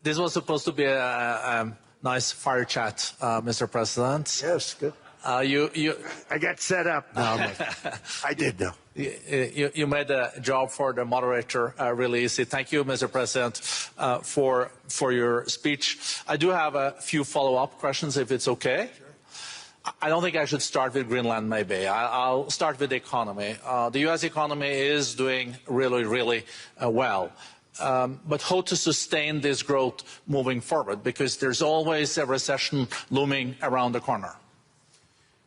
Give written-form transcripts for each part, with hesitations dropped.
This was supposed to be a nice fire chat, Mr. President. Yes, good. I got set up. No, I did, though. You made the job for the moderator really easy. Thank you, Mr. President, for your speech. I do have a few follow-up questions, if it's okay. Sure. I don't think I should start with Greenland, maybe. I'll start with the economy. The U.S. economy is doing really, really well. But how to sustain this growth moving forward? Because there's always a recession looming around the corner.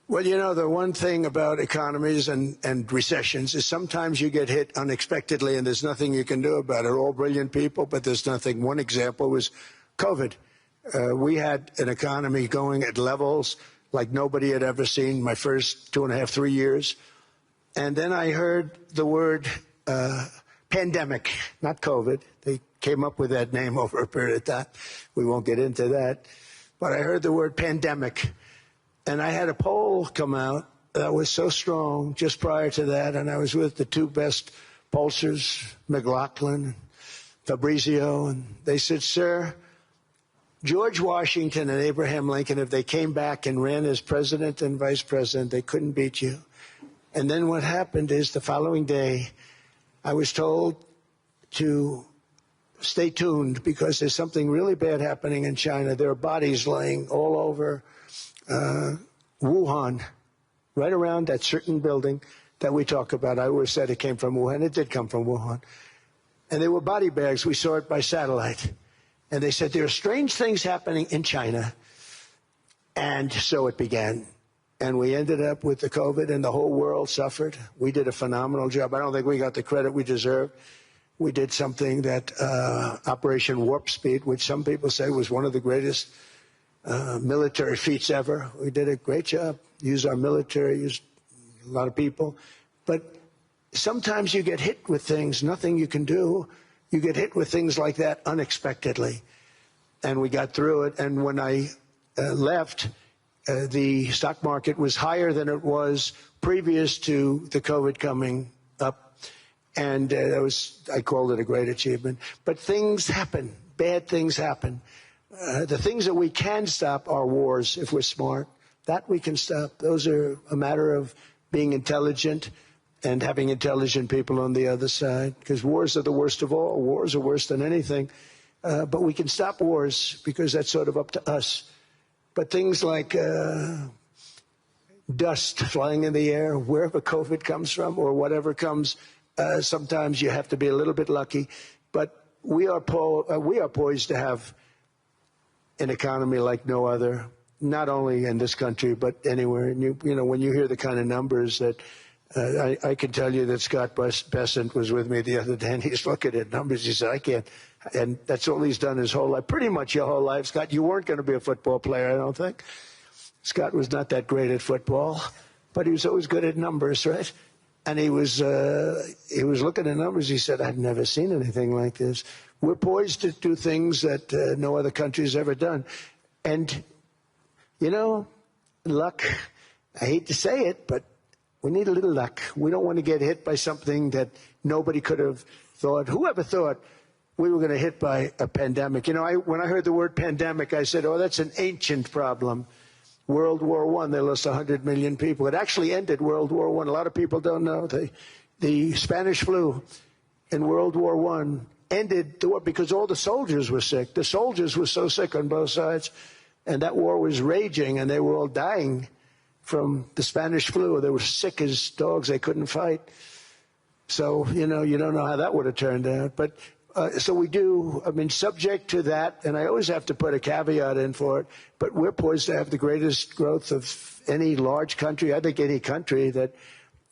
Well, you know, the one thing about economies and recessions is sometimes you get hit unexpectedly and there's nothing you can do about it. All brilliant people, but there's nothing. One example was COVID. We had an economy going at levels like nobody had ever seen my first 2.5, 3 years. And then I heard the word pandemic, not COVID. They came up with that name over a period of time. We won't get into that. But I heard the word pandemic. And I had a poll come out that was so strong just prior to that. And I was with the two best pollsters, McLaughlin, Fabrizio. And they said, sir, George Washington and Abraham Lincoln, if they came back and ran as president and vice president, they couldn't beat you. And then what happened is the following day, I was told to stay tuned because there's something really bad happening in China. There are bodies laying all over Wuhan, right around that certain building that we talk about. I always said it came from Wuhan. It did come from Wuhan. And they were body bags. We saw it by satellite. And they said, there are strange things happening in China. And so it began. And we ended up with the COVID, and the whole world suffered. We did a phenomenal job. I don't think we got the credit we deserved. We did something that Operation Warp Speed, which some people say was one of the greatest military feats ever. We did a great job. Used our military, used a lot of people. But sometimes you get hit with things, nothing you can do. You get hit with things like that unexpectedly. And we got through it. And when I left, the stock market was higher than it was previous to the COVID coming up. And I called it a great achievement. But things happen. Bad things happen. The things that we can stop are wars if we're smart. That we can stop. Those are a matter of being intelligent and having intelligent people on the other side. Because wars are the worst of all. Wars are worse than anything. But we can stop wars because that's sort of up to us. But things like dust flying in the air, wherever COVID comes from or whatever comes, sometimes you have to be a little bit lucky. But we are poised to have an economy like no other, not only in this country, but anywhere. And you know, when you hear the kind of numbers that I can tell you that Scott Bessent was with me the other day, and he's looking at numbers. He said, I can't. And that's all he's done his whole life, pretty much your whole life. Scott, you weren't going to be a football player, I don't think. Scott was not that great at football, but he was always good at numbers, right? And he was looking at numbers. He said, I've never seen anything like this. We're poised to do things that no other country has ever done. And, you know, luck, I hate to say it, but we need a little luck. We don't want to get hit by something that nobody could have thought. Whoever thought we were going to hit by a pandemic? You know, when I heard the word pandemic, I said, oh, that's an ancient problem. World War I, they lost 100 million people. It actually ended World War I. A lot of people don't know. The Spanish flu in World War I ended the war because all the soldiers were sick. The soldiers were so sick on both sides, and that war was raging, and they were all dying from the Spanish flu. They were sick as dogs. They couldn't fight. So, you know, you don't know how that would have turned out. But so we do, I mean, subject to that, and I always have to put a caveat in for it, but we're poised to have the greatest growth of any large country, I think any country that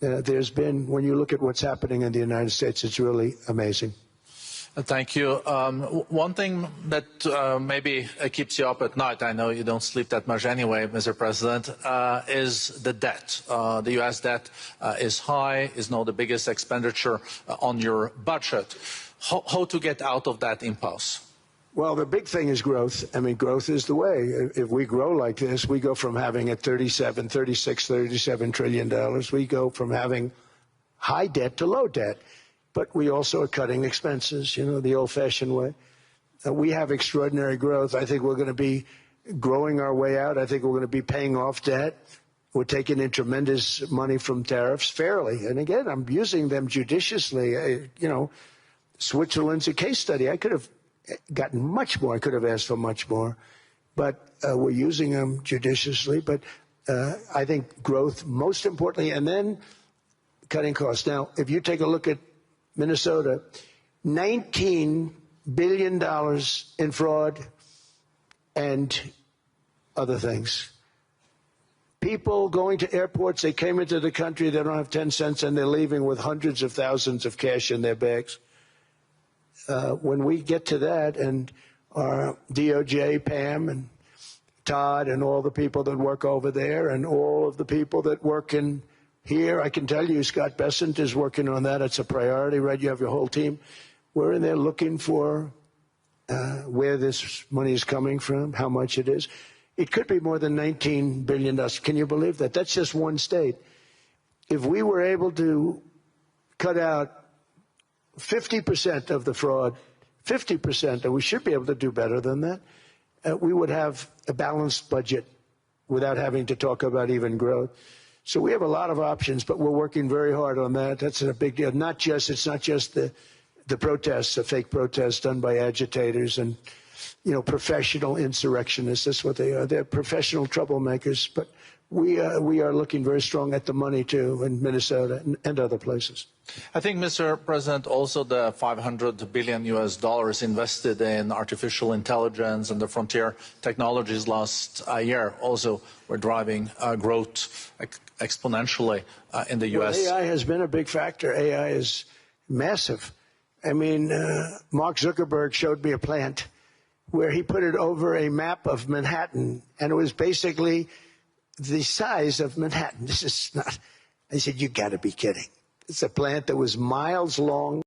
there's been. When you look at what's happening in the United States, it's really amazing. Thank you. One thing that maybe keeps you up at night, I know you don't sleep that much anyway, Mr. President, is the debt. The U.S. debt is high, is now the biggest expenditure on your budget. How to get out of that impasse? Well, the big thing is growth. I mean, growth is the way. If we grow like this, we go from having a $37 trillion. We go from having high debt to low debt. But we also are cutting expenses, you know, the old-fashioned way. we have extraordinary growth. I think we're going to be growing our way out. I think we're going to be paying off debt. We're taking in tremendous money from tariffs fairly. And again, I'm using them judiciously. Switzerland's a case study. I could have gotten much more. I could have asked for much more. But we're using them judiciously. But I think growth, most importantly, and then cutting costs. Now, if you take a look at Minnesota, $19 billion in fraud and other things. People going to airports, they came into the country, they don't have 10 cents, and they're leaving with hundreds of thousands of cash in their bags. When we get to that, and our DOJ, Pam, and Todd, and all the people that work over there, and all of the people that work in here, I can tell you, Scott Bessent is working on that. It's a priority, right? You have your whole team. We're in there looking for where this money is coming from, how much it is. It could be more than $19 billion. Can you believe that? That's just one state. If we were able to cut out 50% of the fraud, 50%, and we should be able to do better than that, we would have a balanced budget without having to talk about even growth. So we have a lot of options, but we're working very hard on that. That's a big deal. It's not just the protests, the fake protests done by agitators and, professional insurrectionists. That's what they are. They're professional troublemakers. But we are looking very strong at the money, too, in Minnesota and other places. I think, Mr. President, also the $500 billion invested in artificial intelligence and the frontier technologies last year also were driving growth exponentially in the U.S. Well, AI has been a big factor. AI is massive. I mean, Mark Zuckerberg showed me a plant where he put it over a map of Manhattan, and it was basically the size of Manhattan. This is not, I said, you got to be kidding. It's a plant that was miles long.